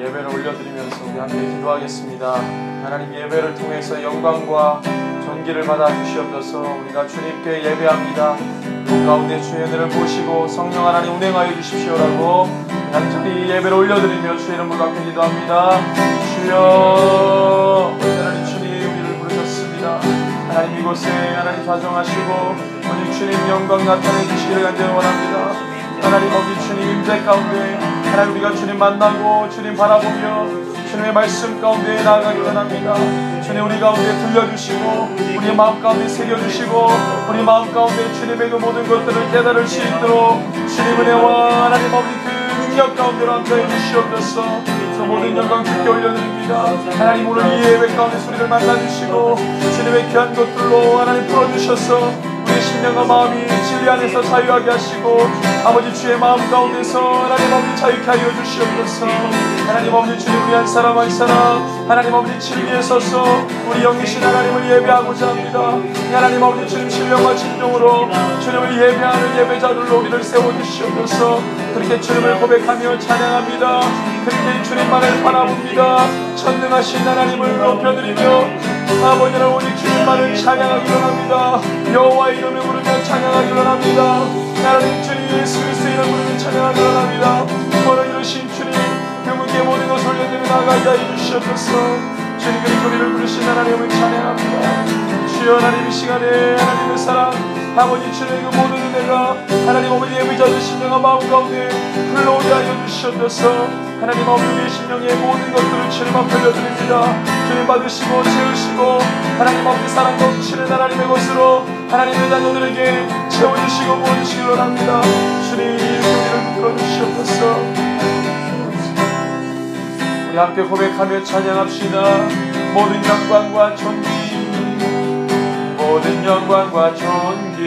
예배를 올려드리면서 우리 함께 기도하겠습니다. 하나님, 예배를 통해서 영광과 존귀를 받아 주시옵소서. 우리가 주님께 예배합니다. 그 가운데 주의 은혜를 보시고 성령 하나님 운행하여 주십시오라고 간절히 예배를 올려드리며 주의 이름으로 함께 기도합니다. 주여, 하나님 주님 우리를 부르셨습니다. 하나님 이곳에 하나님 좌정하시고 오늘 주님 영광 나타내 주시기를 간절히 원합니다. 하나님 우리 주님 임재 가운데 하나님 우리가 주님 만나고 주님 바라보며 주님의 말씀 가운데 나아가기 원합니다. 주님 우리 가운데 들려주시고 우리의 마음 가운데 새겨주시고 우리 마음 가운데 주님의 그 모든 것들을 깨달을 수 있도록 주님 은혜와 하나님 아버지 그 능력 가운데로 함께해 주시옵소서. 그래서 모든 영광 주께 올려드립니다. 하나님 오늘 이 예배 가운데 소리를 만나주시고 주님의 귀한 것들로 하나님 풀어주셔서 우리의 심령과 마음이 진리 안에서 자유하게 하시고 아버지 주의 마음 가운데서 하나님 아버지 자유케 하여 주시옵소서. 하나님 아버지 주님 우리 한 사람 한 사람 하나님 아버지 진리에 서서 우리 영이신 하나님을 예배하고자 합니다. 하나님 아버지 주님 신령과 진정으로 주님을 예배하는 예배자들로 우리를 세워주시옵소서. 그렇게 주님을 고백하며 찬양합니다. 그렇게 주님만을 바라봅니다. 전능하신 하나님을 높여드리며 아버지는 오직 주님만을 찬양하기로 합니다. 여호와의 이름을 부르며 찬양하기로 합니다. 하나님 주님 예수 그리스도의 이름을 부르며 찬양하기로 합니다. 오늘 이루신 주님 그분께 모든 것을 올려드리며 나아가게 하여 주시옵소서. 주님 그리고 우리를 부르신 하나님을 찬양합니다. 주여 하나님 이 시간에 하나님의 사랑 아버지 주님의 그 모든 은혜가 하나님 아버지 예배자들 심령과 마음 가운데 흘러오게 하여 주시옵소서. 하나님 아버지 우리의 심령의 모든 것들을 주님 앞에 올려드립니다. 주님 받으시고 채우시고 하나님 아버지 사랑 넘치는 하나님의 것으로 하나님의 자녀들에게 채워주시고 부어주시기를 합니다. 주님 우리를 들어주시옵소서. 우리 함께 고백하며 찬양합시다. 모든 영광과 존귀 모든 영광과 존귀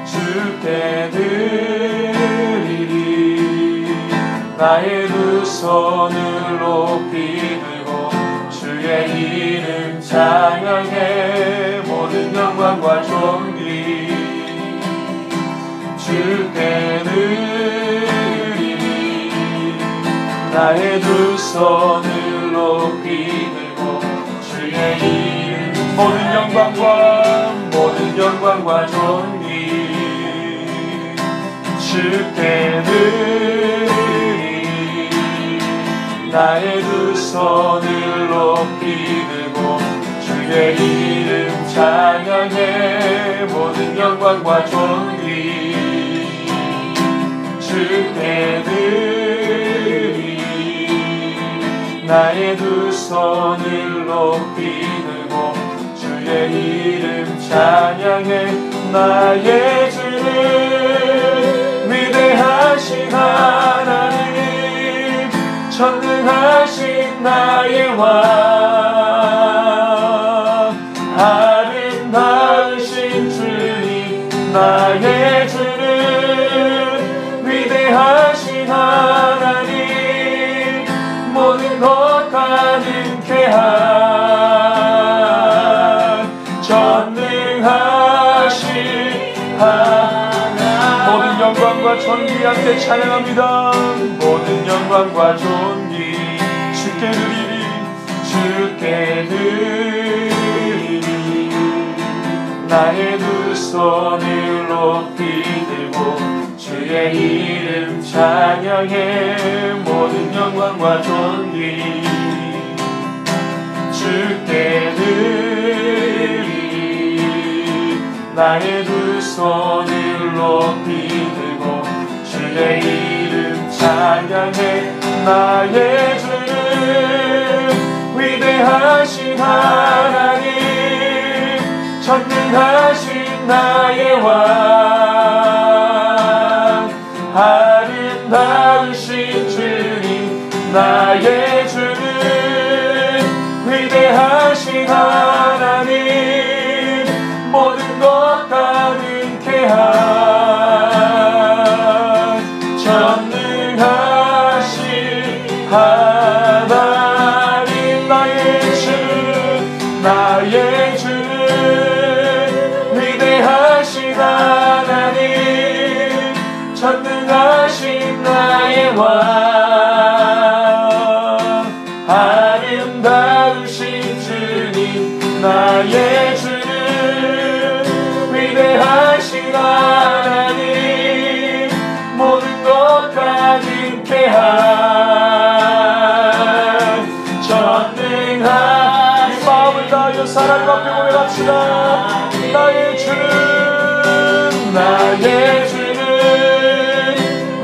주께 드리리. 나의 두 손을 높이 들고 주의 이름 찬양해. 모든 영광과 존귀 주께 드리리. 나의 두 손을 높이 들고 주의 이름 모든 영광과 존귀 주께 드리리. 나의 두 손을 높이 들고 주의 이름 찬양해. 모든 영광과 존귀 주께 드리리. 나의 두 손을 높이 들고 주의 이름 찬양해. 나의 주는 위대하신 하나님 전능하신 나의 왕 아름다우신 주님. 나의 주는 위대하신 하나님 모든 것 가능케 한 전능하신 하나님. 모든 영광과 존귀 함께 찬양합니다. 모든 영광과 존귀 주께 드리리. 주께 드리리. 나의 두 손을 높이 들고 주의 이름 찬양해. 모든 영광과 존귀 주께 드리리. 나의 두 손을 높이 들고 주의 이름 찬양해. 나의 주는 위대하신 하나님 전능하신 나의 왕 아름다우신 주님. 나의 주는 위대하신 하나님 모든 것 가능케 한 전능하신 하나님. 나의 주 위대하신 하나님 전능하신 나의 왕 하나님 모든 것 가능케 한 전능한 이 마음을 다하여 하나님 앞에 고백합시다. 나의 주는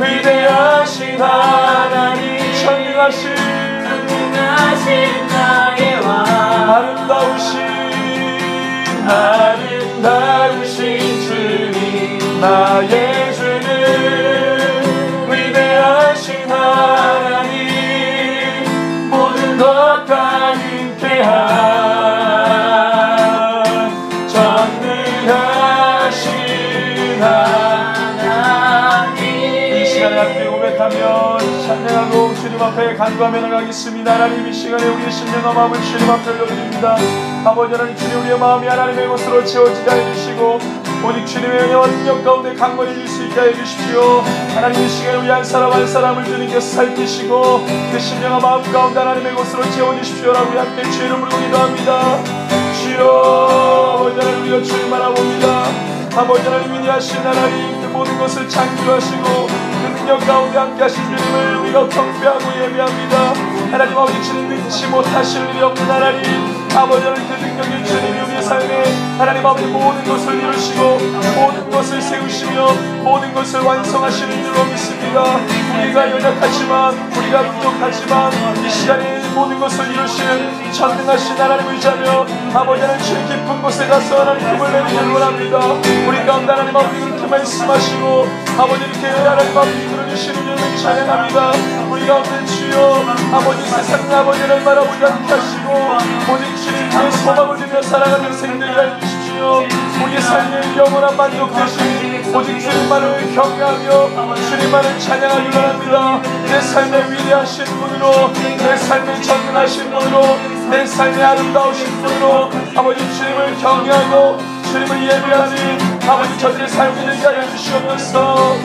위대하신 하나님 전능하신 나의 왕 아름다우신 주님 나의 주는 위대하신 하나님 모든 것 가능케 한 전능하신 하나님. 이 시간에 함께 고백하며 찬양하고 주님 앞에 간구하며 나가겠습니다. 하나님 이 시간에 우리의 심령과 마음을 주님 앞에 올려드립니다. 아버지 하나님 주님 우리의 마음이 하나님의 것으로 채워지게 해주시고 오직 주님의 은혜와 능력 가운데 강건해질 수 있게 해주십시오. 하나님 이 시간에 우리 한 사람 한 사람을 주님께서 살피시고 그 심령과 마음 가운데 하나님의 것으로 채워주십시오라고 우리 함께 주의 이름으로 기도합니다. 주여 아버지 하나님 우리가 주님 바라봅니다. 아버지 하나님 위대하신 하나님 그 모든 것을 창조하시고 그 능력 가운데 함께 하신 주님을 우리가 경배하고 예배합니다. 하나님 아버지 주님 능치 못하실 일이 없는 하나님 아버지 하나님 그 능력의 주님이 우리의 삶에 하나님 아버지 모든 것을 이루시고 모든 것을 세우시며 모든 것을 완성하시는 줄로 믿습니다. 우리가 연약하지만 우리가 부족하지만 이 시간에 모든 것을 이루시는 전능하신 하나님을 의지하며 아버지 하나님 주의 깊은 곳에 가서 하나님 꿈을 내리기를 원합니다. 우리 가운데 하나님 아버지 그렇게 말씀하시고 아버지 이렇게 하나님 아버지 들어주시는 줄을 찬양합니다. 우리 가운데 주여 아버지 세상의 아버지를 바라보지 않게 하시고 오직 주님께 소망을 주며 살아가는 생들이 해주십시오. 우리의 삶의 영원한 만족 되신 오직 주님만을 경외하며 주님만을 찬양하기 바랍니다. 내 삶의 위대하신 분으로 내 삶의 전능하신 분으로 내 삶의 아름다우신 분으로 아버지 주님을 경외하고 주님을 예배하는 아버지 저들의 삶이 되게 하여 주시옵소서.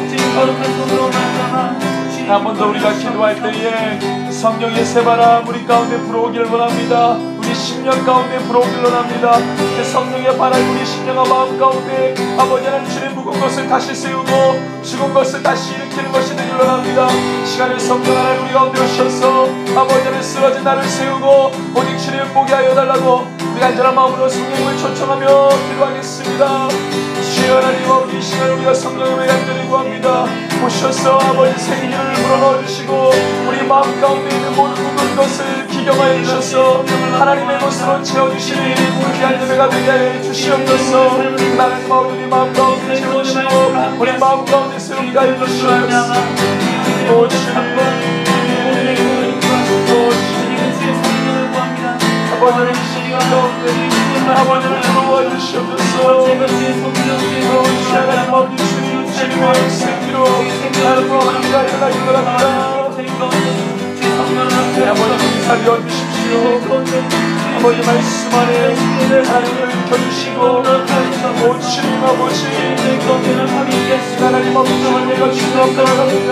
한 번 더 우리가 기도할 때에 성령의 새바람 우리 가운데 불어오기를 원합니다. 우리 심령 가운데 불어오기를 원합니다. 그 성령의 바람 우리 심령과 마음 가운데 아버지 하나님 주님 묵은 것을 다시 세우고 죽은 것을 다시 일으키는 것이 되기를 원합니다. 시간을 성령 하나님 우리 가운데 오셔서 아버지 하나님 쓰러진 나를 세우고 오직 주님을 보게 하여 달라고 우리 간절한 마음으로 성령님을 초청하며 기도하겠습니다. 주여 하나님 아버지 이 시간 우리가 성령님을 간절히 구합니다. 오셔서 아버지 생기를 불어넣어주시고 우리 마음 가운데 있는 모든 묵은 것을 기경하여 주셔서 하나님의 것으로 채워주시니 귀한 예배가 되게 해 주시옵소서. 하나님 아버지 우리 마음 가운데 채워주시고 우리 마음 가운데 세우게 하여 주시옵소서. 오 주님 아버지를 시간 가운데 아버지를 들어와 주시옵소서. 오 하나님 아버지 주님의 생기로 나를 부어주시기 하여 바랍니다. 아버지 인사를 주십시오. 아버지 말씀 안에 하나님을 켜주시고 오 주님 아버지 하나님 아버지 내가 주님 앞에 나갑니다.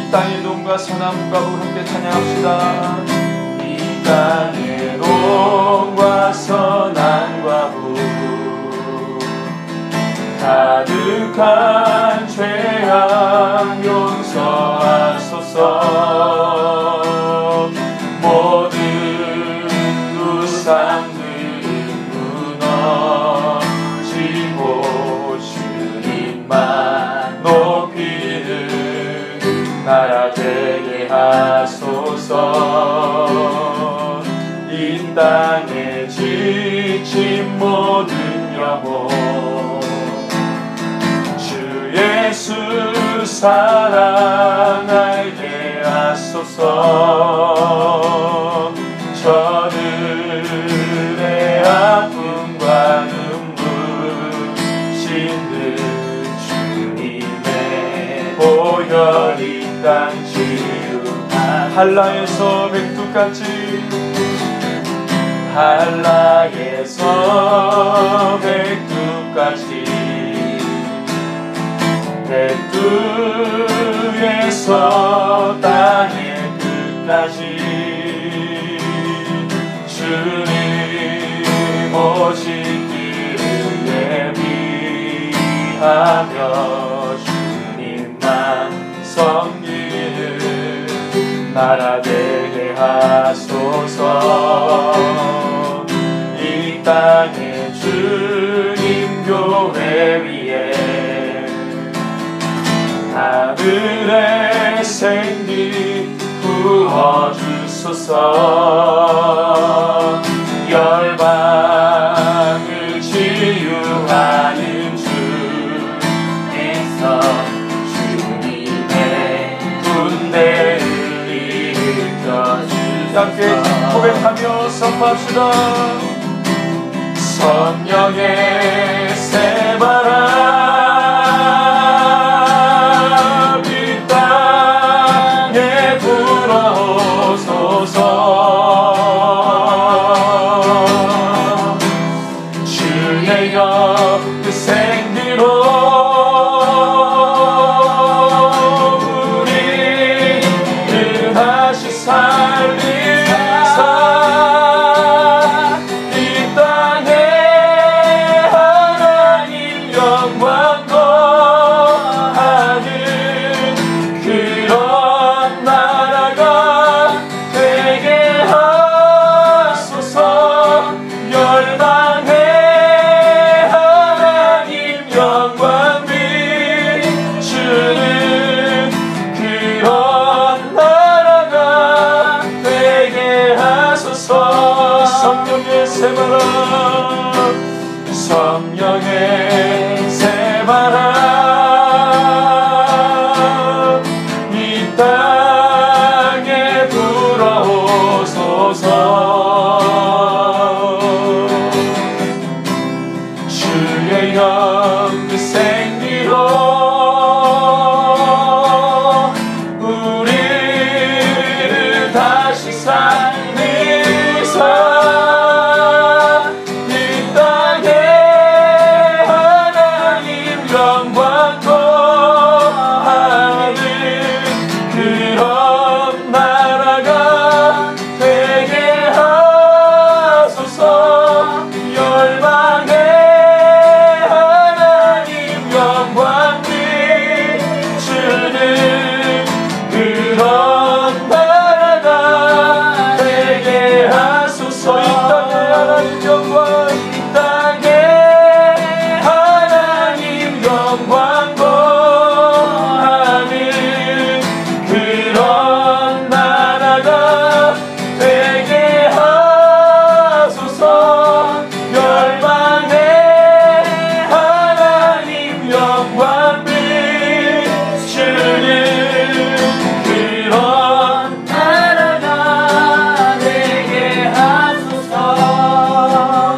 땅의 동과 서남과 북 함께 찬양합시다. 이 땅의 동과 서남과 북 가득한 죄악 용서하소서. 모든 우상들은 무너지고 주님만 높이는 나라 되게 하소서. 이 땅에 지친 모든 영혼 주 예수 사랑하게 하소서. 저들의 아픔과 눈물 씻는 주님의 모여 이 땅 치유하며 한라에서 백두까지 한라에서 백두까지 백두에서 땅의 끝까지 주님 오시기를 예비하며 주님만 섬기는 나라 되게 하소서. 이 땅에 주님 교회 위에 하늘의 생기 부어주소서. 열방을 치유하는 주께서 주님의 군대를 일으켜주소서. 함께 고백하며 선포합시다. 성령의 새바람 이 땅에 불어오소서. 주의 영 그 생기로 우리를 다시 살리사 이 땅에 하나님 영광 거하는 그런 나라가 되게 하소서. 열방에 하나님 영광 비추는 그런 나라가 되게 하소서. 성령의 새바람 성령의 새바람 이 땅에 불어오소서. 주의 영 그 생기로 우리를 다시 살리사 이 땅에 하나님 영광 거하는 그런 나라가 되게 하소서. 열방에 하나님 영광 비추는 그런 나라가 되게 하소서. 이 땅에 하나님 영광 이 땅에 하나님 영광 거하는 그런 나라가 되게 하소서. 열방에 하나님 영광 비추는 그런 나라가 되게 하소서.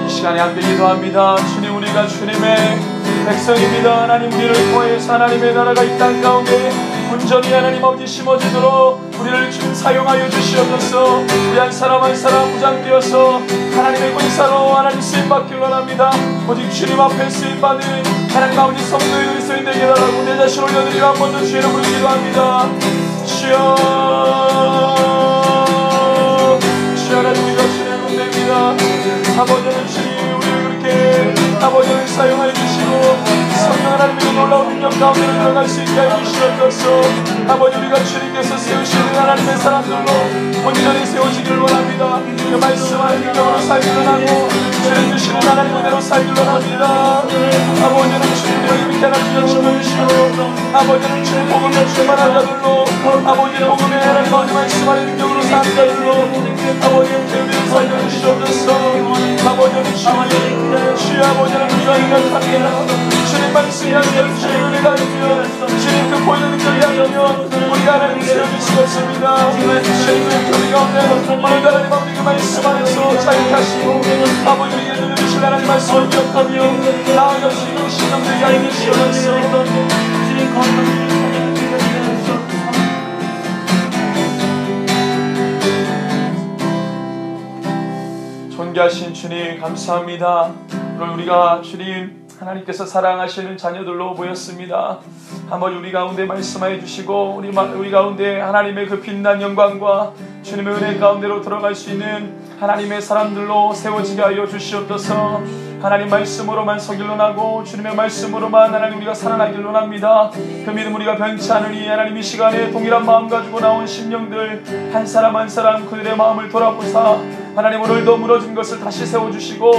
이 시간에 함께 기도합니다. 주님, 우리가 주님의 백성입니다. 하나님, 우리를 통해서 하나님의 나라가 이 땅 가운데 온전히 하나님 아버지 심어지도록 우리를 주님 사용하여 주시옵소서. 우리 한 사람 한 사람 무장되어서 하나님의 군사로 하나님 쓰임받기를 원합니다. 오직 주님 앞에 쓰임받은 하나님 아버지 성도의 그리스도인 되게 달라고 내 자신 올려드리고 한 번 더 주의 이름으로 기도합니다. 주여, 주여, 하나님 우리가 주님의 군대입니다. 아버지는 주님 우리를 그렇게 아버지를 사용하여 주시고 성령 하나님의 놀라운 능력 가운데로 들어갈 수 있게 하여 주시옵소서. 아버지, 우리가 주님께서 세우시는 하나님의 사람들로 온전히 세우시기를 원합니다. 그 말씀하는 능력으로 살기를 하고 주님 주시는 하나님 그대로 살기를 원합니다. 아버지는 주님의 이렇게 하나님 열심해주시고 아버지는 주님 복음의 충만한 자들로 아버지는 복음의 하나님 아버지 말씀하는 능력으로 사는 자들로 아버지의 교회를 살려주시옵소서. 아버지는 주의 아버지는 우리가 인간합니다. 주님 말씀이 아니면 주님을 가르며 주님 그 보이는 능력이 아니면 우리가 하나님 세워주시겠습니다. 주님의 교회 가운데 오늘 하나님 아버지 그 말씀 안에서 자유하시고 아버지 우리에게 주실 하나님 말씀을 기억하며 나아가시는 신령들이 하여 주시옵소서. 존귀하신 주님 감사합니다. 오늘 우리가 주님 하나님께서 사랑하시는 자녀들로 모였습니다. 한번 우리 가운데 말씀하여 주시고 우리 가운데 하나님의 그 빛난 영광과 주님의 은혜 가운데로 들어갈 수 있는 하나님의 사람들로 세워지게 하여 주시옵소서. 하나님 말씀으로만 서길로 나고 주님의 말씀으로만 하나님 우리가 살아나길로 납니다. 그 믿음 우리가 변치 않으니 하나님 이 시간에 동일한 마음 가지고 나온 심령들 한 사람 한 사람 그들의 마음을 돌아보사 하나님 오늘도 무너진 것을 다시 세워주시고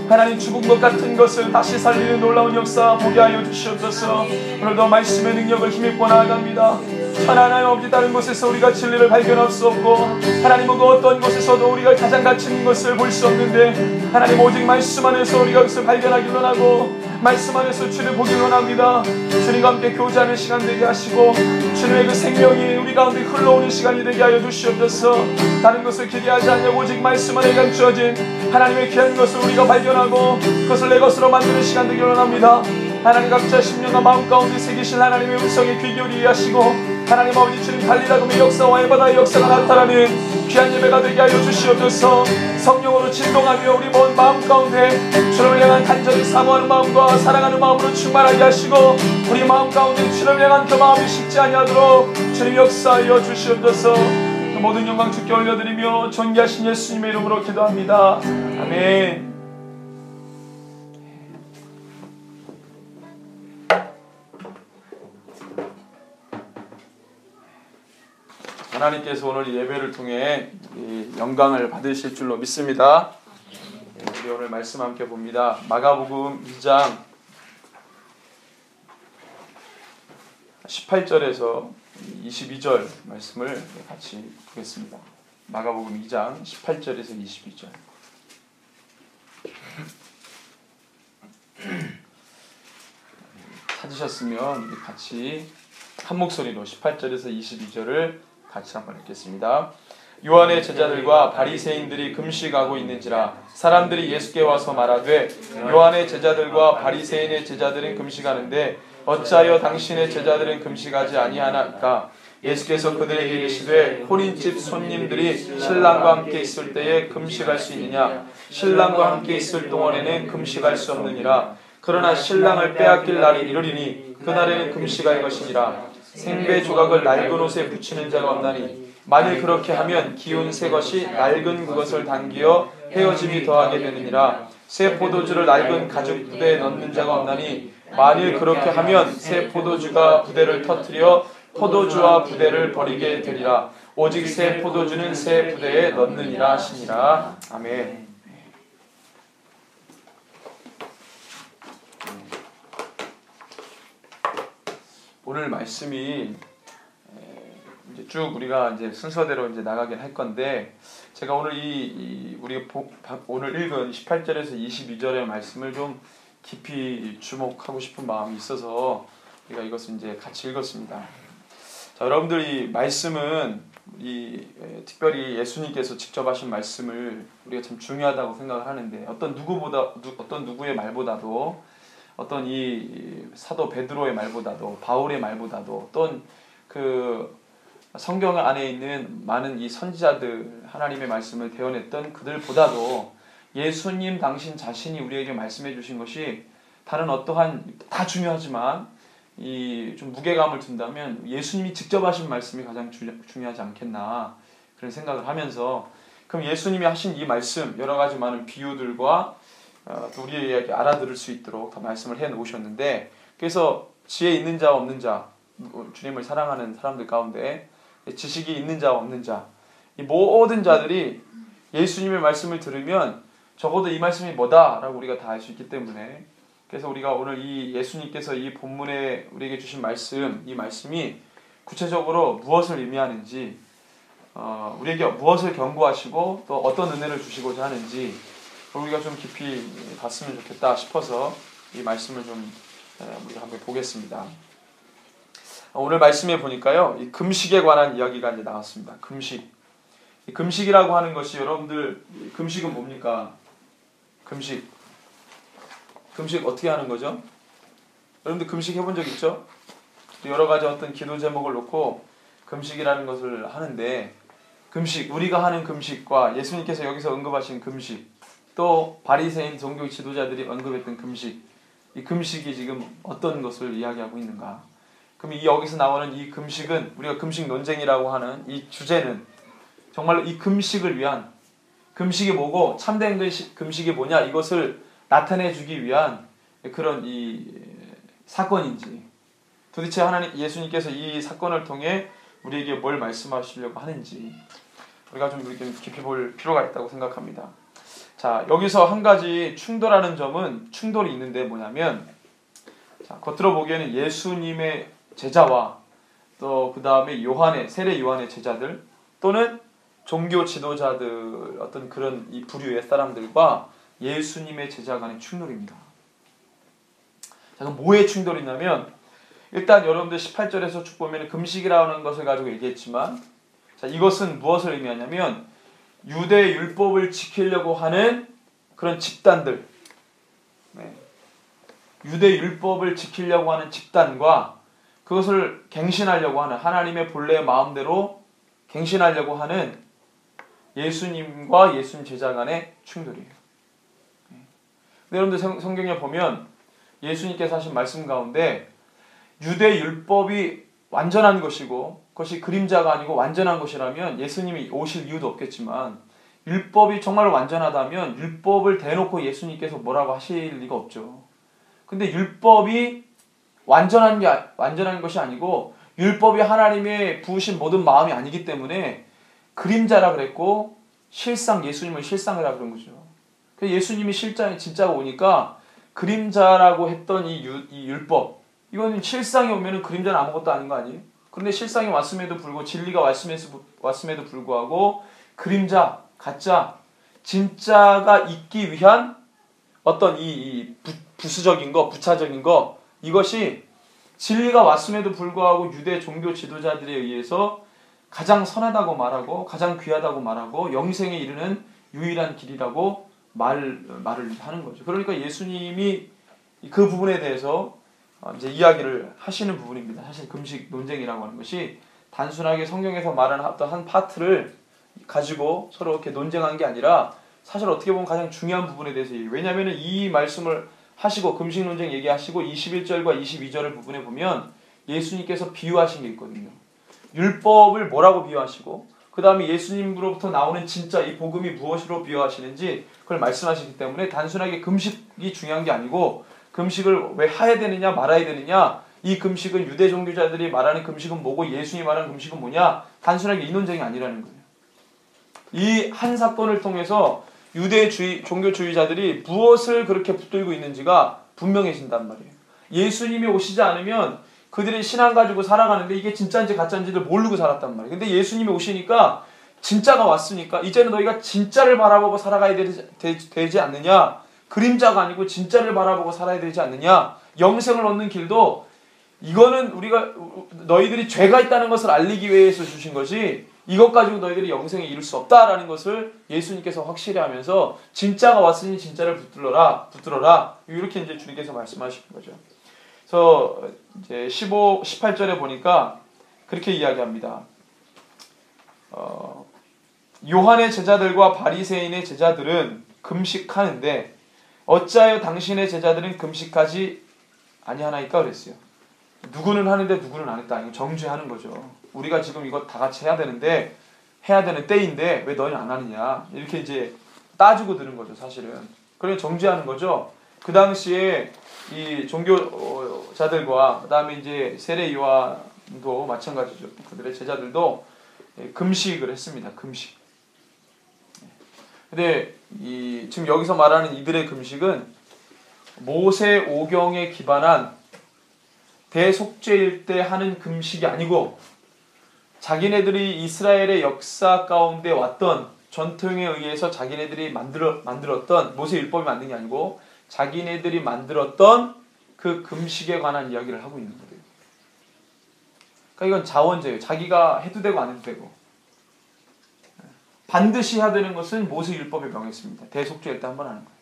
하나님 죽은 것 같은 것을 다시 살리는 놀라운 역사 보게 하여 주시옵소서. 오늘도 말씀의 능력을 힘입고 나아갑니다. 하나님 없이 다른 곳에서 우리가 진리를 발견할 수 없고 하나님 그 어떤 곳에서도 우리가 가장 가치 있는 것을 볼 수 없는데 하나님 오직 말씀 안에서 우리가 그것을 발견하기로 하고 말씀 안에서 주를 보기로 합니다. 주님과 함께 교제하는 시간 되게 하시고 주님의 그 생명이 우리 가운데 흘러오는 시간이 되게 하여 주시옵소서. 다른 것을 기대하지 않냐고 오직 말씀 안에 감추어진 하나님의 귀한 것을 우리가 발견하고 그것을 내 것으로 만드는 시간 되기로 합니다. 하나님 각자 심령과 마음 가운데 새기신 하나님의 음성에 귀 기울이게 하시고 하나님 아버지 주님 달리다금의 역사와 에바다의 역사가 나타나는 귀한 예배가 되게 하여 주시옵소서. 성령으로 진동하며 우리 먼 마음 가운데 주님을 향한 간절히 사모하는 마음과 사랑하는 마음으로 충만하게 하시고 우리 마음 가운데 주님을 향한 그 마음이 식지 아니하도록 주님 역사하여 주시옵소서. 그 모든 영광 주께 올려드리며 존귀하신 예수님의 이름으로 기도합니다. 아멘. 하나님께서 오늘 예배를 통해 영광을 받으실 줄로 믿습니다. 우리 오늘 말씀 함께 봅니다. 마가복음 2장 18절에서 22절 말씀을 같이 보겠습니다. 마가복음 2장 18절에서 22절. 찾으셨으면 우리 같이 한 목소리로 18절에서 22절을 같이 한번 읽겠습니다. 요한의 제자들과 바리새인들이 금식하고 있는지라 사람들이 예수께 와서 말하되 요한의 제자들과 바리새인의 제자들은 금식하는데 어찌하여 당신의 제자들은 금식하지 아니하나이까? 예수께서 그들에게 이르시되 혼인집 손님들이 신랑과 함께 있을 때에 금식할 수 있느냐? 신랑과 함께 있을 동안에는 금식할 수 없느니라. 그러나 신랑을 빼앗길 날이 이르리니 그날에는 금식할 것이니라. 생배 조각을 낡은 옷에 붙이는 자가 없나니 만일 그렇게 하면 기운 새 것이 낡은 그것을 당기어 헤어짐이 더하게 되느니라. 새 포도주를 낡은 가죽 부대에 넣는 자가 없나니 만일 그렇게 하면 새 포도주가 부대를 터뜨려 포도주와 부대를 버리게 되리라. 오직 새 포도주는 새 부대에 넣느니라 하시니라. 아멘. 오늘 말씀이 이제 쭉 우리가 이제 순서대로 이제 나가긴 할 건데 제가 오늘 오늘 읽은 18절에서 22절의 말씀을 좀 깊이 주목하고 싶은 마음이 있어서 우리가 이것을 이제 같이 읽었습니다. 자, 여러분들 이 말씀은 특별히 예수님께서 직접 하신 말씀을 우리가 참 중요하다고 생각을 하는데 어떤 누구의 말보다도 어떤 이 사도 베드로의 말보다도 바울의 말보다도 또는 그 성경 안에 있는 많은 이 선지자들 하나님의 말씀을 대언했던 그들보다도 예수님 당신 자신이 우리에게 말씀해 주신 것이 다른 어떠한 다 중요하지만 이 좀 무게감을 둔다면 예수님이 직접 하신 말씀이 가장 중요하지 않겠나 그런 생각을 하면서 그럼 예수님이 하신 이 말씀 여러 가지 많은 비유들과 또 우리에게 알아들을 수 있도록 더 말씀을 해 놓으셨는데 그래서 지혜 있는 자 없는 자 주님을 사랑하는 사람들 가운데 지식이 있는 자 없는 자 이 모든 자들이 예수님의 말씀을 들으면 적어도 이 말씀이 뭐다라고 우리가 다 알 수 있기 때문에 그래서 우리가 오늘 이 예수님께서 이 본문에 우리에게 주신 말씀 이 말씀이 구체적으로 무엇을 의미하는지 우리에게 무엇을 경고하시고 또 어떤 은혜를 주시고자 하는지 우리가 좀 깊이 봤으면 좋겠다 싶어서 이 말씀을 좀 우리가 한번 보겠습니다. 오늘 말씀에 보니까요, 이 금식에 관한 이야기가 이제 나왔습니다. 금식. 이 금식이라고 하는 것이 여러분들 금식은 뭡니까? 금식 어떻게 하는 거죠? 여러분들 금식 해본 적 있죠? 여러 가지 어떤 기도 제목을 놓고 금식이라는 것을 하는데 금식 우리가 하는 금식과 예수님께서 여기서 언급하신 금식 또 바리새인 종교 지도자들이 언급했던 금식, 이 금식이 지금 어떤 것을 이야기하고 있는가? 그럼 이 여기서 나오는 이 금식은, 우리가 금식 논쟁이라고 하는 이 주제는 정말로 이 금식을 위한, 금식이 뭐고 참된 금식이 뭐냐, 이것을 나타내 주기 위한 그런 이 사건인지, 도대체 하나님 예수님께서 이 사건을 통해 우리에게 뭘 말씀하시려고 하는지 우리가 좀 이렇게 깊이 볼 필요가 있다고 생각합니다. 자, 여기서 한 가지 충돌하는 점은, 충돌이 있는데 뭐냐면, 자, 겉으로 보기에는 예수님의 제자와 또 그 다음에 세례 요한의 제자들 또는 종교 지도자들, 어떤 그런 이 부류의 사람들과 예수님의 제자 간의 충돌입니다. 자, 그럼 뭐의 충돌이냐면, 일단 여러분들 18절에서 쭉 보면 금식이라는 것을 가지고 얘기했지만, 자, 이것은 무엇을 의미하냐면 유대 율법을 지키려고 하는 그런 집단들, 유대 율법을 지키려고 하는 집단과 그것을 갱신하려고 하는, 하나님의 본래의 마음대로 갱신하려고 하는 예수님과 예수님 제자 간의 충돌이에요. 근데 여러분들 성경에 보면 예수님께서 하신 말씀 가운데 유대 율법이 완전한 것이고 그것이 그림자가 아니고 완전한 것이라면 예수님이 오실 이유도 없겠지만, 율법이 정말 완전하다면 율법을 대놓고 예수님께서 뭐라고 하실 리가 없죠. 근데 율법이 완전한 것이 아니고 율법이 하나님의 부으신 모든 마음이 아니기 때문에 그림자라 그랬고, 실상 예수님은 실상이라 그런 거죠. 그래서 예수님이 진짜가 오니까 그림자라고 했던 이 율법, 이건 실상이 오면은 그림자는 아무것도 아닌 거 아니에요? 그런데 실상이 왔음에도 불구하고, 진리가 왔음에도 불구하고 그림자, 가짜, 진짜가 있기 위한 어떤 이 부수적인 거, 부차적인 거, 이것이 진리가 왔음에도 불구하고 유대 종교 지도자들에 의해서 가장 선하다고 말하고 가장 귀하다고 말하고 영생에 이르는 유일한 길이라고 말을 하는 거죠. 그러니까 예수님이 그 부분에 대해서 이제 이야기를 하시는 부분입니다. 사실 금식 논쟁이라고 하는 것이 단순하게 성경에서 말하는 어떤 한 파트를 가지고 서로 이렇게 논쟁한 게 아니라, 사실 어떻게 보면 가장 중요한 부분에 대해서 얘기해요. 왜냐하면 이 말씀을 하시고 금식 논쟁 얘기하시고 21절과 22절을 부분에 보면 예수님께서 비유하신 게 있거든요. 율법을 뭐라고 비유하시고 그 다음에 예수님으로부터 나오는 진짜 이 복음이 무엇으로 비유하시는지 그걸 말씀하시기 때문에, 단순하게 금식이 중요한 게 아니고 금식을 왜 해야 되느냐 말아야 되느냐, 이 금식은 유대 종교자들이 말하는 금식은 뭐고 예수님이 말하는 금식은 뭐냐, 단순하게 이 논쟁이 아니라는 거예요. 이 한 사건을 통해서 유대 종교주의자들이 무엇을 그렇게 붙들고 있는지가 분명해진단 말이에요. 예수님이 오시지 않으면 그들이 신앙 가지고 살아가는데 이게 진짜인지 가짜인지를 모르고 살았단 말이에요. 근데 예수님이 오시니까 진짜가 왔으니까 이제는 너희가 진짜를 바라보고 살아가야 되지 않느냐, 그림자가 아니고 진짜를 바라보고 살아야 되지 않느냐, 영생을 얻는 길도 이거는 너희들이 죄가 있다는 것을 알리기 위해서 주신 것이, 이것 가지고 너희들이 영생에 이룰 수 없다라는 것을 예수님께서 확실히 하면서 진짜가 왔으니 진짜를 붙들어라 이렇게 이제 주님께서 말씀하시는 거죠. 그래서 이제 18절에 보니까 그렇게 이야기합니다. 요한의 제자들과 바리새인의 제자들은 금식하는데 어찌하여 당신의 제자들은 금식하지 아니하나이까 그랬어요. 누구는 하는데 누구는 안 했다. 이거 정죄하는 거죠. 우리가 지금 이거 다 같이 해야 되는데, 해야 되는 때인데 왜 너희는 안 하느냐, 이렇게 이제 따지고 드는 거죠. 사실은 그래 정죄하는 거죠. 그 당시에 이 종교자들과 그 다음에 이제 세례 요한도 마찬가지죠. 그들의 제자들도 금식을 했습니다. 금식. 근데 지금 여기서 말하는 이들의 금식은 모세 오경에 기반한 대속죄일 때 하는 금식이 아니고, 자기네들이 이스라엘의 역사 가운데 왔던 전통에 의해서 자기네들이 만들었던, 모세 율법이 만든 게 아니고 자기네들이 만들었던 그 금식에 관한 이야기를 하고 있는 거예요. 그러니까 이건 자원죄예요. 자기가 해도 되고 안 해도 되고. 반드시 해야 되는 것은 모세 율법에 명했습니다. 대속죄일 때 한번 하는 거예요.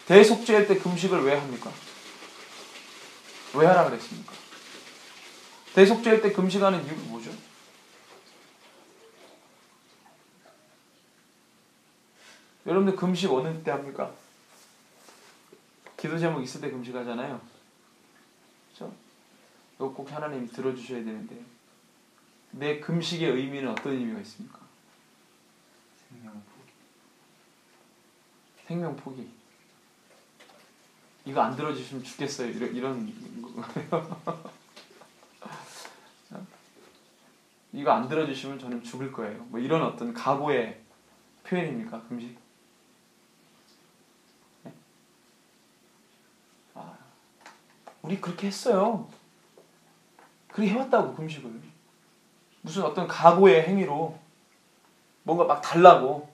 대속죄일 때 금식을 왜 합니까? 왜 하라 그랬습니까? 대속죄일 때 금식하는 이유가 뭐죠? 여러분들 금식 어느 때 합니까? 기도 제목 있을 때 금식하잖아요. 그렇죠? 이거 꼭 하나님 들어주셔야 되는데 내 금식의 의미는 어떤 의미가 있습니까? 생명 포기. 이거 안 들어주시면 죽겠어요. 이런 거예요. 이거 안 들어주시면 저는 죽을 거예요. 뭐 이런 어떤 각오의 표현입니까? 금식? 네? 우리 그렇게 했어요. 그렇게 해왔다고 금식을. 무슨 어떤 각오의 행위로 뭔가 막 달라고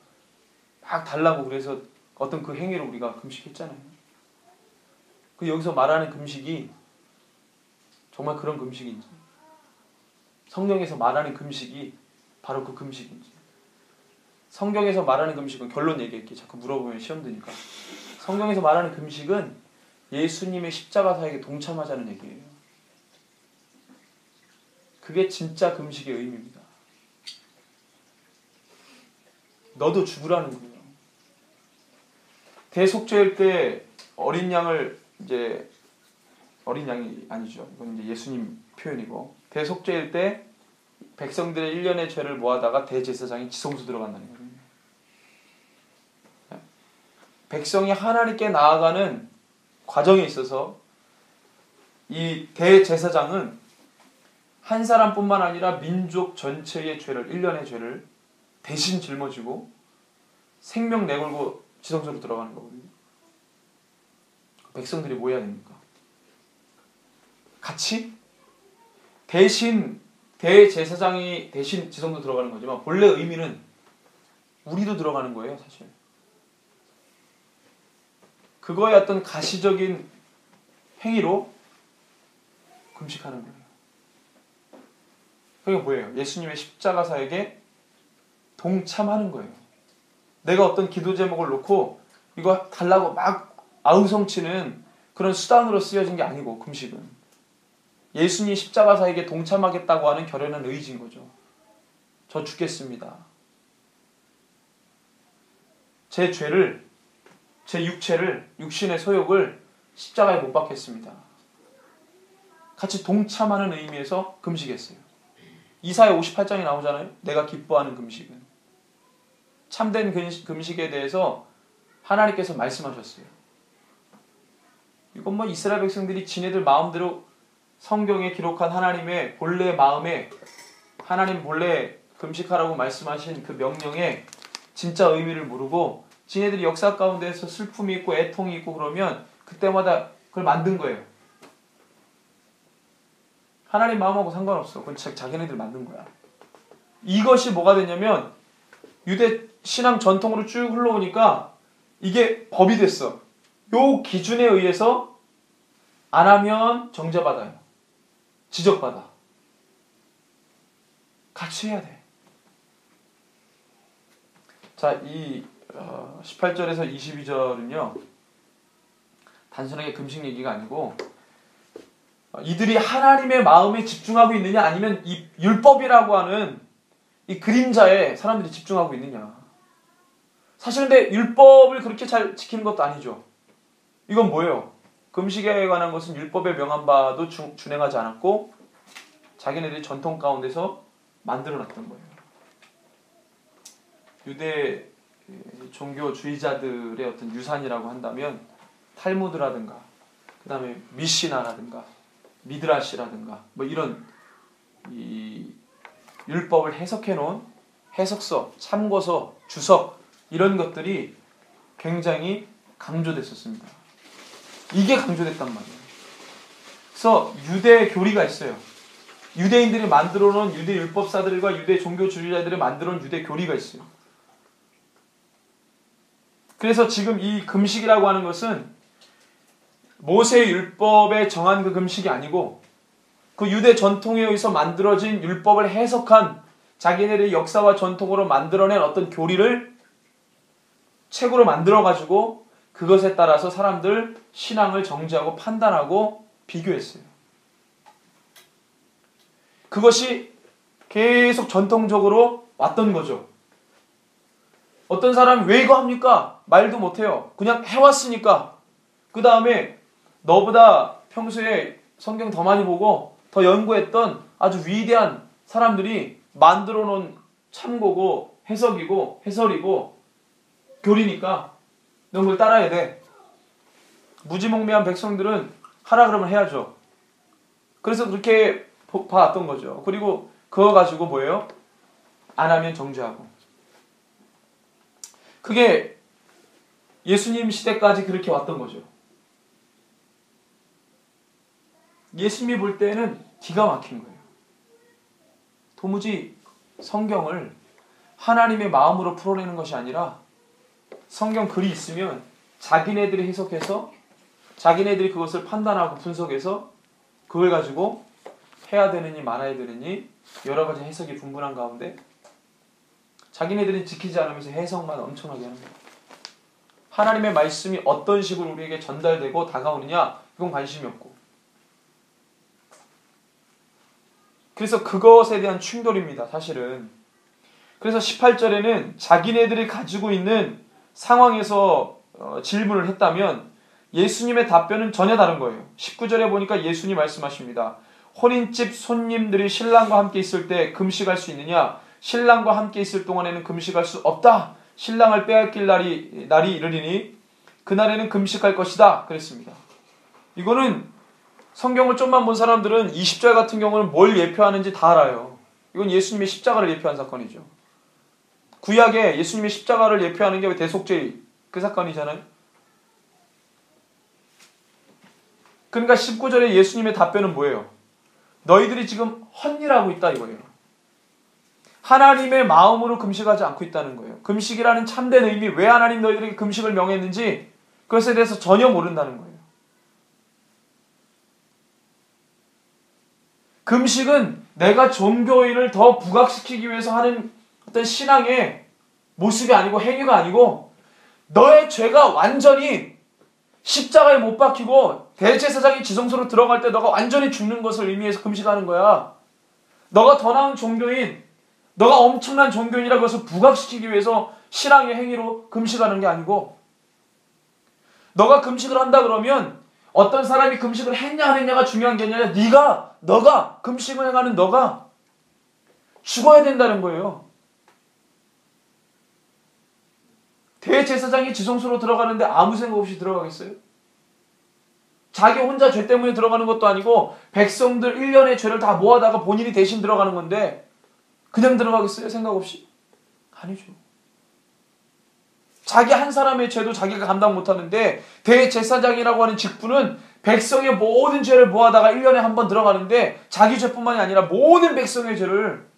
그래서 어떤 그 행위로 우리가 금식했잖아요. 그 여기서 말하는 금식이 정말 그런 금식인지, 성경에서 말하는 금식이 바로 그 금식인지. 성경에서 말하는 금식은 결론 얘기할게. 자꾸 물어보면 시험 드니까. 성경에서 말하는 금식은 예수님의 십자가 사역에 동참하자는 얘기예요. 그게 진짜 금식의 의미입니다. 너도 죽으라는 거예요. 대속죄일 때 어린 양을 이제 어린 양이 아니죠. 이건 이제 예수님 표현이고 대속죄일 때 백성들의 1년의 죄를 모아다가 대제사장이 지성소 들어간다는 거예요. 백성이 하나님께 나아가는 과정에 있어서 이 대제사장은 한 사람뿐만 아니라 민족 전체의 죄를 1년의 죄를 대신 짊어지고 생명 내걸고 지성소로 들어가는 거거든요. 백성들이 뭐 해야 됩니까? 같이 대신 대제사장이 대신 지성소 들어가는 거지만 본래 의미는 우리도 들어가는 거예요, 사실. 그거의 어떤 가시적인 행위로 금식하는 거예요. 그게 뭐예요? 예수님의 십자가 사역에 동참하는 거예요. 내가 어떤 기도 제목을 놓고 이거 달라고 막 아우성치는 그런 수단으로 쓰여진 게 아니고 금식은 예수님 십자가 사역에 동참하겠다고 하는 결연한 의지인 거죠. 저 죽겠습니다. 제 죄를, 제 육체를, 육신의 소욕을 십자가에 못 박겠습니다. 같이 동참하는 의미에서 금식했어요. 이사야 58장에 나오잖아요. 내가 기뻐하는 금식은. 참된 금식에 대해서 하나님께서 말씀하셨어요. 이건 뭐 이스라엘 백성들이 지네들 마음대로 성경에 기록한 하나님의 본래 마음에 하나님 본래 금식하라고 말씀하신 그 명령의 진짜 의미를 모르고 지네들이 역사 가운데서 슬픔이 있고 애통이 있고 그러면 그때마다 그걸 만든 거예요. 하나님 마음하고 상관없어. 그건 자기네들 만든 거야. 이것이 뭐가 됐냐면 유대 신앙 전통으로 쭉 흘러오니까 이게 법이 됐어. 요 기준에 의해서 안 하면 정죄받아요. 지적받아. 같이 해야 돼. 자, 이 18절에서 22절은요. 단순하게 금식 얘기가 아니고 이들이 하나님의 마음에 집중하고 있느냐 아니면 이 율법이라고 하는 이 그림자에 사람들이 집중하고 있느냐. 사실 근데 율법을 그렇게 잘 지키는 것도 아니죠. 이건 뭐예요? 금식에 관한 것은 율법에 명한 바도 준행하지 않았고 자기네들이 전통 가운데서 만들어놨던 거예요. 유대 종교주의자들의 어떤 유산이라고 한다면 탈무드라든가 그 다음에 미시나라든가 미드라시라든가 뭐 이런 이 율법을 해석해 놓은 해석서, 참고서, 주석 이런 것들이 굉장히 강조됐었습니다. 이게 강조됐단 말이에요. 그래서 유대 교리가 있어요. 유대인들이 만들어 놓은 유대 율법사들과 유대 종교주의자들이 만들어 놓은 유대 교리가 있어요. 그래서 지금 이 금식이라고 하는 것은 모세의 율법에 정한 그 금식이 아니고 그 유대 전통에 의해서 만들어진 율법을 해석한 자기네들의 역사와 전통으로 만들어낸 어떤 교리를 책으로 만들어가지고 그것에 따라서 사람들 신앙을 정죄하고 판단하고 비교했어요. 그것이 계속 전통적으로 왔던 거죠. 어떤 사람이 왜 이거 합니까? 말도 못해요. 그냥 해왔으니까. 그 다음에 너보다 평소에 성경 더 많이 보고 더 연구했던 아주 위대한 사람들이 만들어 놓은 참고고 해석이고 해설이고 교리니까 넌 그걸 따라야 돼. 무지몽매한 백성들은 하라 그러면 해야죠. 그래서 그렇게 봐왔던 거죠. 그리고 그거 가지고 뭐예요? 안 하면 정죄하고. 그게 예수님 시대까지 그렇게 왔던 거죠. 예수님이 볼 때는 기가 막힌 거예요. 도무지 성경을 하나님의 마음으로 풀어내는 것이 아니라 성경 글이 있으면 자기네들이 해석해서 자기네들이 그것을 판단하고 분석해서 그걸 가지고 해야 되느니 말아야 되느니 여러 가지 해석이 분분한 가운데 자기네들이 지키지 않으면서 해석만 엄청나게 하는 거예요. 하나님의 말씀이 어떤 식으로 우리에게 전달되고 다가오느냐 그건 관심이 없고. 그래서 그것에 대한 충돌입니다. 사실은. 그래서 18절에는 자기네들이 가지고 있는 상황에서 질문을 했다면 예수님의 답변은 전혀 다른 거예요. 19절에 보니까 예수님 말씀하십니다. 혼인집 손님들이 신랑과 함께 있을 때 금식할 수 있느냐? 신랑과 함께 있을 동안에는 금식할 수 없다. 신랑을 빼앗길 날이 이르리니 그날에는 금식할 것이다. 그랬습니다. 이거는 성경을 좀만 본 사람들은 20절 같은 경우는 뭘 예표하는지 다 알아요. 이건 예수님의 십자가를 예표한 사건이죠. 구약에 예수님의 십자가를 예표하는 게 대속죄 그 사건이잖아요. 그러니까 19절에 예수님의 답변은 뭐예요? 너희들이 지금 헛일하고 있다 이거예요. 하나님의 마음으로 금식하지 않고 있다는 거예요. 금식이라는 참된 의미, 왜 하나님 너희들에게 금식을 명했는지 그것에 대해서 전혀 모른다는 거예요. 금식은 내가 종교인을 더 부각시키기 위해서 하는 어떤 신앙의 모습이 아니고 행위가 아니고 너의 죄가 완전히 십자가에 못 박히고 대제사장이 지성소로 들어갈 때 너가 완전히 죽는 것을 의미해서 금식하는 거야. 너가 더 나은 종교인, 너가 엄청난 종교인이라고 해서 부각시키기 위해서 신앙의 행위로 금식하는 게 아니고 너가 금식을 한다 그러면 어떤 사람이 금식을 했냐 안 했냐가 중요한 게 아니라 너가 금식을 행하는 너가 죽어야 된다는 거예요. 대제사장이 지성소로 들어가는데 아무 생각 없이 들어가겠어요? 자기 혼자 죄 때문에 들어가는 것도 아니고 백성들 1년의 죄를 다 모아다가 본인이 대신 들어가는 건데 그냥 들어가겠어요? 생각 없이? 아니죠. 자기 한 사람의 죄도 자기가 감당 못하는데 대제사장이라고 하는 직분은 백성의 모든 죄를 모아다가 1년에 한 번 들어가는데 자기 죄뿐만이 아니라 모든 백성의 죄를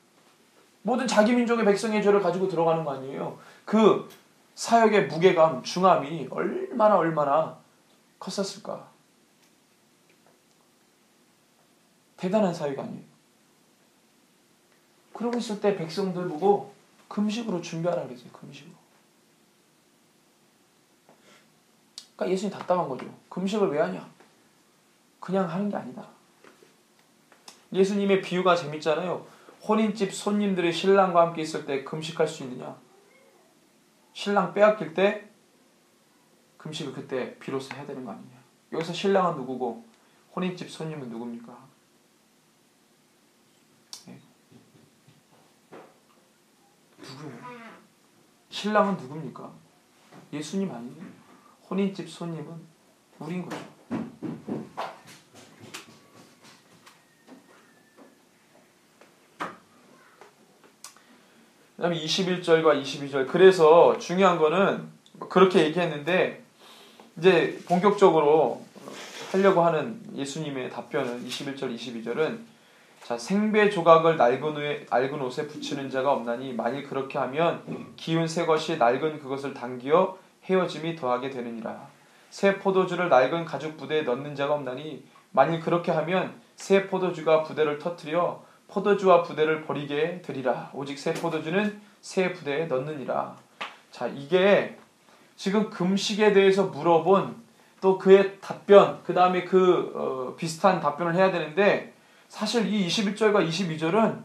모든 자기 민족의 백성의 죄를 가지고 들어가는 거 아니에요. 그 사역의 무게감, 중함이 얼마나 컸었을까. 대단한 사역 아니에요. 그러고 있을 때 백성들 보고 금식으로 준비하라 그랬어요. 금식으로. 그러니까 예수님이 답답한 거죠. 금식을 왜 하냐? 그냥 하는 게 아니다. 예수님의 비유가 재밌잖아요. 혼인집 손님들이 신랑과 함께 있을 때 금식할 수 있느냐? 신랑 빼앗길 때 금식을 그때 비로소 해야 되는 거 아니냐? 여기서 신랑은 누구고 혼인집 손님은 누굽니까? 네. 누구예요? 신랑은 누굽니까? 예수님 아니에요? 혼인집 손님은 우린 거죠. 그 다음에 21절과 22절. 그래서 중요한 거는 그렇게 얘기했는데 이제 본격적으로 하려고 하는 예수님의 답변은 21절, 22절은 자, 생배 조각을 낡은 옷에 붙이는 자가 없나니 만일 그렇게 하면 기운 새 것이 낡은 그것을 당기어 헤어짐이 더하게 되느니라. 새 포도주를 낡은 가죽 부대에 넣는 자가 없나니 만일 그렇게 하면 새 포도주가 부대를 터뜨려 포도주와 부대를 버리게 되리라. 오직 새 포도주는 새 부대에 넣느니라. 자, 이게 지금 금식에 대해서 물어본 또 그의 답변, 그 다음에 비슷한 답변을 해야 되는데 사실 이 21절과 22절은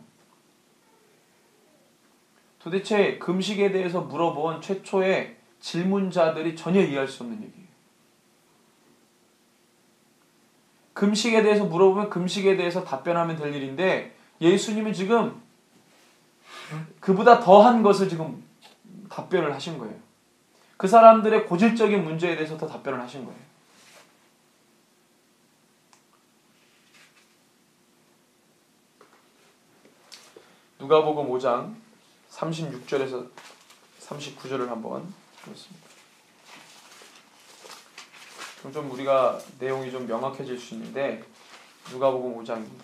도대체 금식에 대해서 물어본 최초의 질문자들이 전혀 이해할 수 없는 얘기예요. 금식에 대해서 물어보면 금식에 대해서 답변하면 될 일인데 예수님이 지금 그보다 더한 것을 지금 답변을 하신 거예요. 그 사람들의 고질적인 문제에 대해서 더 답변을 하신 거예요. 누가복음 5장 36절에서 39절을 한번 보겠습니다. 좀 우리가 내용이 좀 명확해질 수 있는데 누가복음 5장입니다.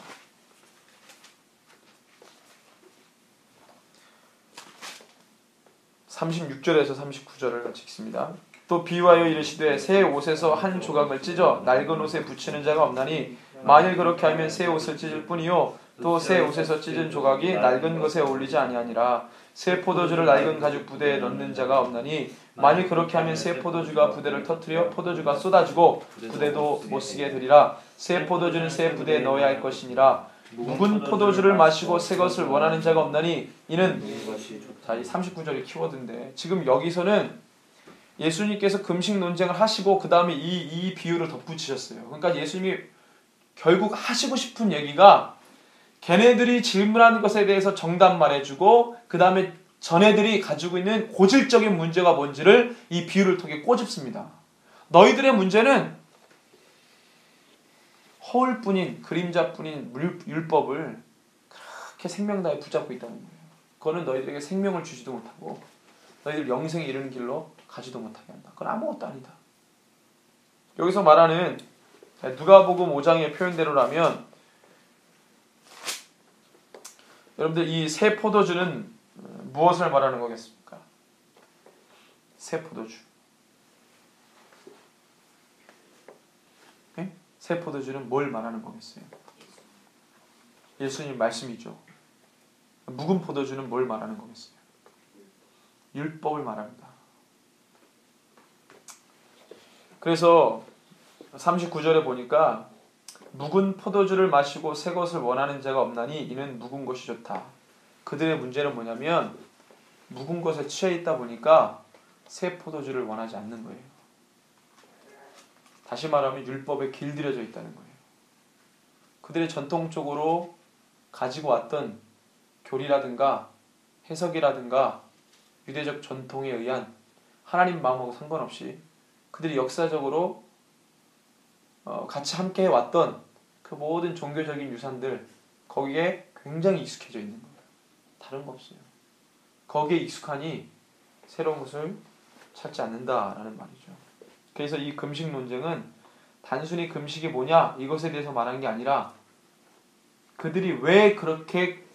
36절에서 39절을 같이 읽습니다. 또 비유하여 이르시되 새 옷에서 한 조각을 찢어 낡은 옷에 붙이는 자가 없나니 만일 그렇게 하면 새 옷을 찢을 뿐이요 또 새 옷에서 찢은 조각이 낡은 것에 어울리지 아니하니라. 새 포도주를 낡은 가죽 부대에 넣는 자가 없나니 만일 그렇게 하면 새 포도주가 부대를 터뜨려 포도주가 쏟아지고 부대도 못쓰게 되리라. 새 포도주는 새 부대에 넣어야 할 것이니라. 묵은 포도주를 마시고 새 것을 원하는 자가 없나니 이는 자, 이 39절이 키워드인데 지금 여기서는 예수님께서 금식 논쟁을 하시고 그 다음에 이 비유를 덧붙이셨어요. 그러니까 예수님이 결국 하시고 싶은 얘기가 걔네들이 질문하는 것에 대해서 정답 말해주고 그 다음에 전애들이 가지고 있는 고질적인 문제가 뭔지를 이 비유를 통해 꼬집습니다. 너희들의 문제는 허울뿐인 그림자뿐인 율법을 그렇게 생명 다해 붙잡고 있다는 거예요. 그거는 너희들에게 생명을 주지도 못하고 너희들 영생에 이르는 길로 가지도 못하게 한다. 그건 아무것도 아니다. 여기서 말하는 누가복음 5장의 표현대로라면 여러분들 이 새 포도주는 무엇을 말하는 거겠습니까? 새 포도주. 네? 새 포도주는 뭘 말하는 거겠어요? 예수님 말씀이죠. 묵은 포도주는 뭘 말하는 거겠어요? 율법을 말합니다. 그래서 39절에 보니까 묵은 포도주를 마시고 새 것을 원하는 자가 없나니 이는 묵은 것이 좋다. 그들의 문제는 뭐냐면 묵은 것에 취해 있다 보니까 새 포도주를 원하지 않는 거예요. 다시 말하면 율법에 길들여져 있다는 거예요. 그들이 전통적으로 가지고 왔던 교리라든가 해석이라든가 유대적 전통에 의한 하나님 마음하고 상관없이 그들이 역사적으로 같이 함께 해왔던 그 모든 종교적인 유산들 거기에 굉장히 익숙해져 있는 거예요. 다른 거 없어요. 거기에 익숙하니 새로운 것을 찾지 않는다라는 말이죠. 그래서 이 금식 논쟁은 단순히 금식이 뭐냐 이것에 대해서 말하는 게 아니라 그들이 왜 그렇게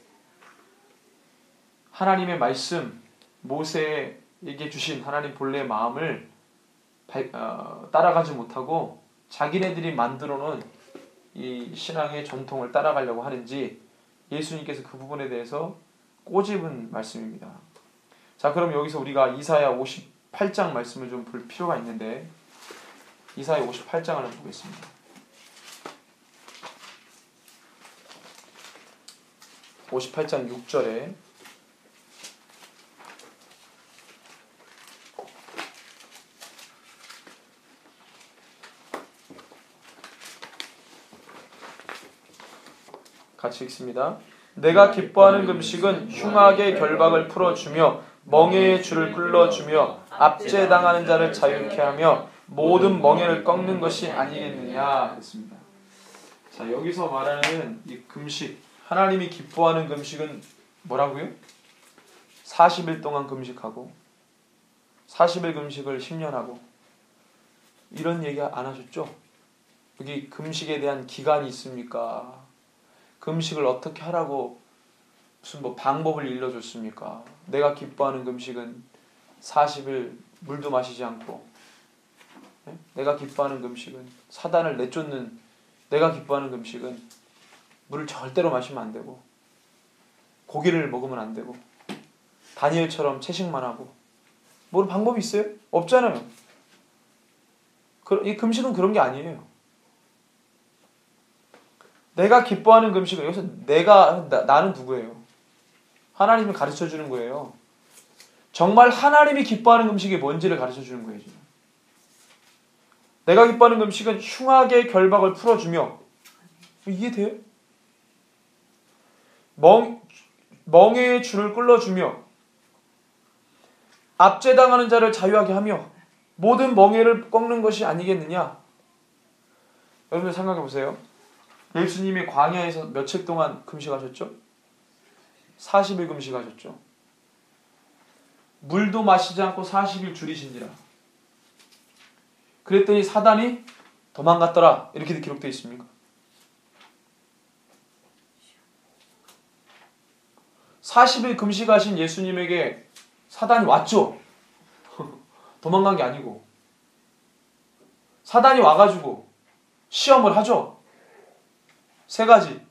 하나님의 말씀 모세에게 주신 하나님 본래의 마음을 따라가지 못하고 자기네들이 만들어 놓은 이 신앙의 전통을 따라가려고 하는지 예수님께서 그 부분에 대해서 꼬집은 말씀입니다. 자, 그럼 여기서 우리가 이사야 58장 말씀을 좀 볼 필요가 있는데 이사야 58장을 한번 보겠습니다. (58장 6절에) 같이 읽습니다. 내가 기뻐하는 금식은 흉악의 결박을 풀어주며 멍에의 줄을 끌어주며 압제당하는 자를 자유케 하며 모든 멍에를 꺾는 것이 아니겠느냐 했습니다. 자, 여기서 말하는 이 금식, 하나님이 기뻐하는 금식은 뭐라고요? 40일 동안 금식하고 40일 금식을 10년 하고 이런 얘기 안 하셨죠? 여기 금식에 대한 기간이 있습니까? 금식을 어떻게 하라고 무슨 뭐 방법을 일러줬습니까? 내가 기뻐하는 금식은 40일 물도 마시지 않고 네? 내가 기뻐하는 금식은 사단을 내쫓는 내가 기뻐하는 금식은 물을 절대로 마시면 안 되고 고기를 먹으면 안 되고 다니엘처럼 채식만 하고 뭐 방법이 있어요? 없잖아요. 이 금식은 그런 게 아니에요. 내가 기뻐하는 금식은 여기서 나는 누구예요? 하나님이 가르쳐주는 거예요. 정말 하나님이 기뻐하는 금식이 뭔지를 가르쳐 주는 거예요. 지금. 내가 기뻐하는 금식은 흉악의 결박을 풀어주며, 이해돼요? 멍에의 줄을 끌어주며 압제당하는 자를 자유하게 하며 모든 멍에를 꺾는 것이 아니겠느냐. 여러분들 생각해 보세요. 예수님이 광야에서 며칠 동안 금식하셨죠? 40일 금식하셨죠. 물도 마시지 않고 40일 줄이신지라. 그랬더니 사단이 도망갔더라. 이렇게 기록되어 있습니까? 40일 금식하신 예수님에게 사단이 왔죠. 도망간 게 아니고. 사단이 와가지고 시험을 하죠. 세 가지.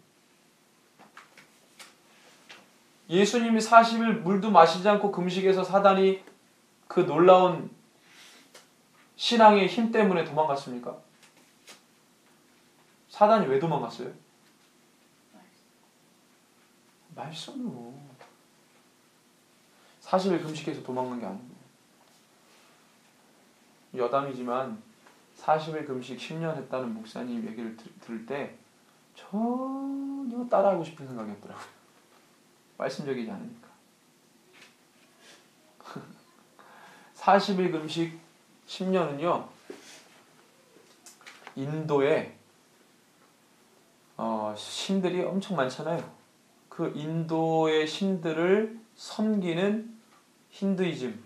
예수님이 40일 물도 마시지 않고 금식해서 사단이 그 놀라운 신앙의 힘 때문에 도망갔습니까? 사단이 왜 도망갔어요? 말씀으로. 40일 금식해서 도망간 게 아니고. 여담이지만 40일 금식 10년 했다는 목사님 얘기를 들을 때 전혀 따라하고 싶은 생각이 없더라고요. 말씀적이지 않으니까. 40일 금식 10년은요. 인도에 신들이 엄청 많잖아요. 그 인도의 신들을 섬기는 힌두이즘,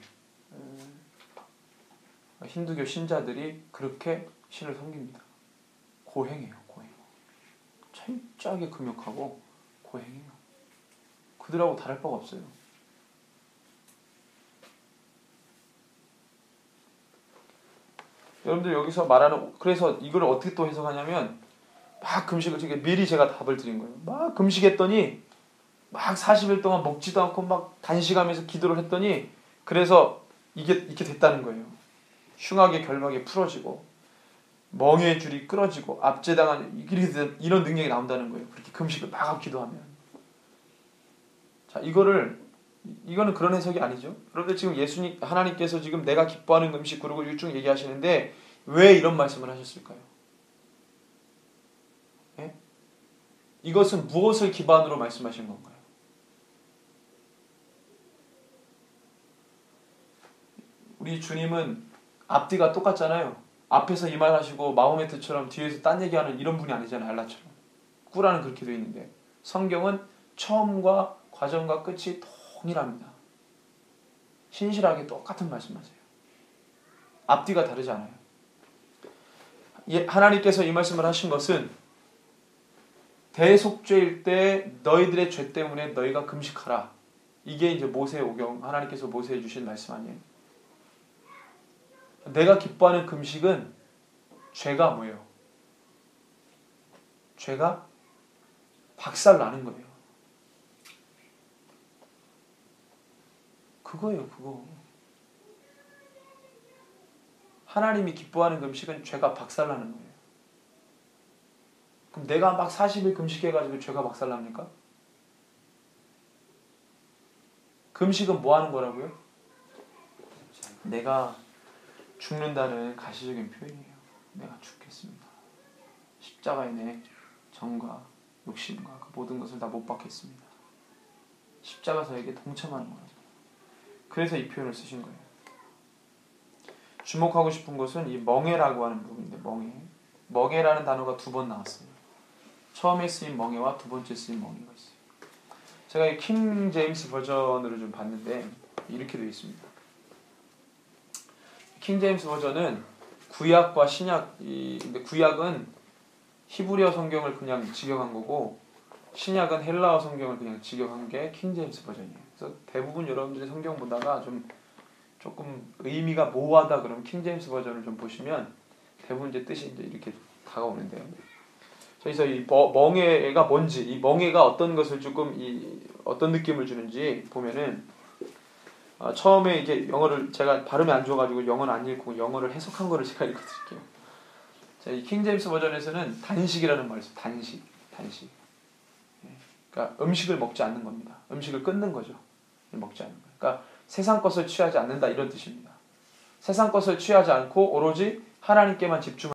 힌두교 신자들이 그렇게 신을 섬깁니다. 고행해요. 고행. 철저하게 금욕하고 고행해요. 그들하고 다를 바가 없어요. 여러분들 여기서 말하는, 그래서 이걸 어떻게 또 해석하냐면 막 금식을, 미리 제가 답을 드린 거예요. 막 금식했더니 막 40일 동안 먹지도 않고 막 단식하면서 기도를 했더니 그래서 이게 됐다는 거예요. 흉악의 결박이 풀어지고 멍에의 줄이 끌어지고 압제당한 이런 능력이 나온다는 거예요. 그렇게 금식을 막 하고 기도하면. 자, 이거는 그런 해석이 아니죠. 여러분들 지금 예수님, 하나님께서 지금 내가 기뻐하는 금식 그룹을 쭉 얘기하시는데 왜 이런 말씀을 하셨을까요? 예? 이것은 무엇을 기반으로 말씀하신 건가요? 우리 주님은 앞뒤가 똑같잖아요. 앞에서 이 말 하시고 마호메트처럼 뒤에서 딴 얘기하는 이런 분이 아니잖아요. 알라처럼. 꾸라는 그렇게 되어 있는데 성경은 처음과 과정과 끝이 동일합니다. 신실하게 똑같은 말씀하세요. 앞뒤가 다르지 않아요. 하나님께서 이 말씀을 하신 것은 대속죄일 때 너희들의 죄 때문에 너희가 금식하라. 이게 이제 모세의 오경, 하나님께서 모세에 주신 말씀 아니에요. 내가 기뻐하는 금식은 죄가 뭐예요? 죄가 박살나는 거예요. 그거예요, 그거. 하나님이 기뻐하는 금식은 죄가 박살나는 거예요. 그럼 내가 막 40일 금식해가지고 죄가 박살납니까? 금식은 뭐 하는 거라고요? 내가 죽는다는 가시적인 표현이에요. 내가 죽겠습니다. 십자가에 내 정과 욕심과 그 모든 것을 다 못 박겠습니다. 십자가서에게 동참하는 거예요. 그래서 이 표현을 쓰신 거예요. 주목하고 싶은 것은 이 멍에라고 하는 부분인데, 멍에라는 단어가 2번 나왔어요. 처음에 쓰인 멍에와 두 번째 쓰인 멍에가 있어요. 제가 이 킹 제임스 버전으로 좀 봤는데 이렇게 되어 있습니다. 킹 제임스 버전은 구약과 신약, 근데 구약은 히브리어 성경을 그냥 직역한 거고 신약은 헬라어 성경을 그냥 직역한 게 킹 제임스 버전이에요. 그래서 대부분 여러분들이 성경 보다가 조금 의미가 모호하다 그러면 킹 제임스 버전을 좀 보시면 대부분 이제 뜻이 이제 이렇게 다가오는데요. 그래서 이 멍에가 뭔지, 이 멍에가 어떤 것을 어떤 느낌을 주는지 보면은 처음에 이게 영어를 제가 발음이 안 좋아가지고 영어는 안 읽고 영어를 해석한 거를 제가 읽어드릴게요. 자, 이 킹 제임스 버전에서는 단식이라는 말이 있어요. 단식. 그러니까 음식을 먹지 않는 겁니다. 음식을 끊는 거죠. 먹지 않는 거예요. 그러니까 세상 것을 취하지 않는다 이런 뜻입니다. 세상 것을 취하지 않고 오로지 하나님께만 집중하는